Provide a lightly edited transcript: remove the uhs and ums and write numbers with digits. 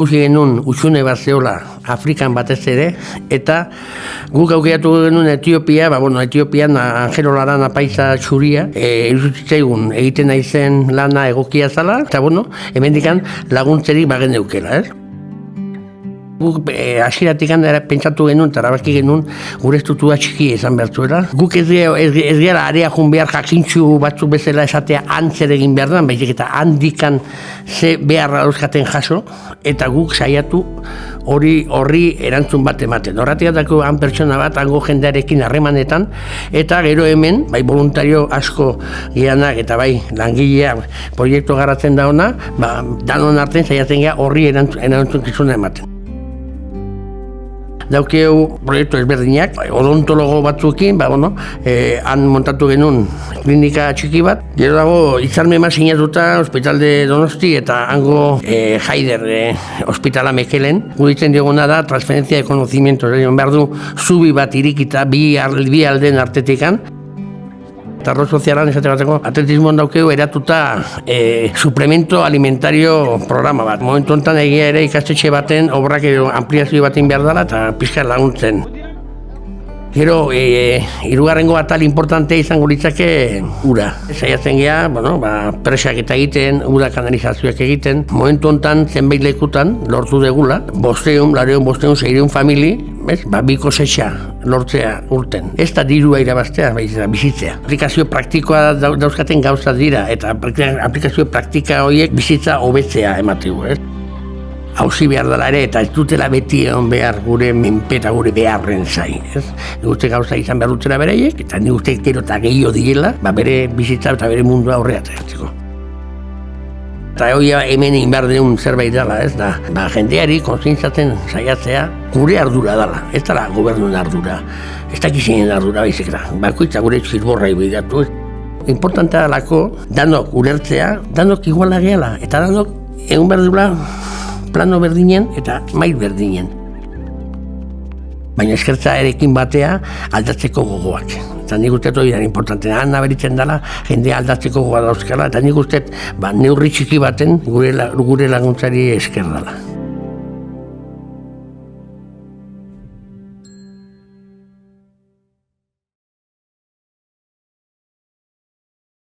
ikusi genuen utxune bat zeola Afrikan batez ere, eta guk aukeratu genuen Etiopia, Etiopian Angelo Larana paisa txuria, iruditzaigun egiten naizen lana egokia zala, eta hemendikan laguntzerik bagen eukela, ez? Guk hasieratik pentsatu genuen, eta erabaki genuen, gure estruktura txikia izan behar zuela. Guk ez gara area joan behar jakintxu batzuk bezala esatea antzer egin behar da, baizik eta handikan ze beharra dauzkaten jaso, eta guk saiatu horri erantzun bat ematen. Horratik dako han pertsona bat, hango jendearekin harremanetan, eta gero hemen, bai voluntario asko gianak, eta bai langilea proiektu garatzen da ona, danon artean saiatzen gara horri erantzun ematen. Daukeu proiektu ezberdinak, odontologo batzuekin, han montatu genuen klinika txiki bat. Gero dago, hitzarmen bat sinatuta Hospital de Donosti eta hango Haider Hospitala Mekelen. Guditzen dioguna da, transferentzia de conocimientos, behar du zubi bat irikita bi alden artetikan. Eta arlo sozialan esate bateko atletismoan daukeu eratuta suplemento alimentario programa bat. Momentu honetan egia ere ikastetxe baten obrak ampliazio baten behar dela eta pixka laguntzen. Gero, hirugarrengo atal importante izango litzake ura. Saiatzen geha, presak eta egiten, ura kanalizazioak egiten. Momentu honetan, zenbait lekutan, lortu degula, 500 famili, bi kosetxa lortzea urten. Ez da dirua irabaztea, bizitzea. Aplikazio praktikoa dauzkaten gauzat dira, eta aplikazio praktika horiek bizitza hobetzea emategu, hauzi behar dela ere, eta ez dutela beti egon behar gure menpeta gure beharren zai. Nik uste gauza izan behar dutela bereiek, eta nik uste gero eta gehiago direla, bere bizitza eta bere mundua aurreatzeko. Eta hori hemen egin behar deun zerbait dela, ez da. Jendeari kontzientzatzen saiatzea gure ardura dela, ez dela gobernuen ardura. Ez dakizinen ardura baizik da, bakoitza gure zilborra ibidatu. Importantea dalako, danok ulertzea, danok iguala gehala, eta danok egun behar dula plano berdinen eta mail berdinen. Baina eskertza erekin batea aldatzeko gogoak. Eta nik uste hori da importantea. Han nabaritzen dela jendea aldatzeko gogoa dauzkala, eta nik uste neurri txiki baten gure laguntzari esker dela.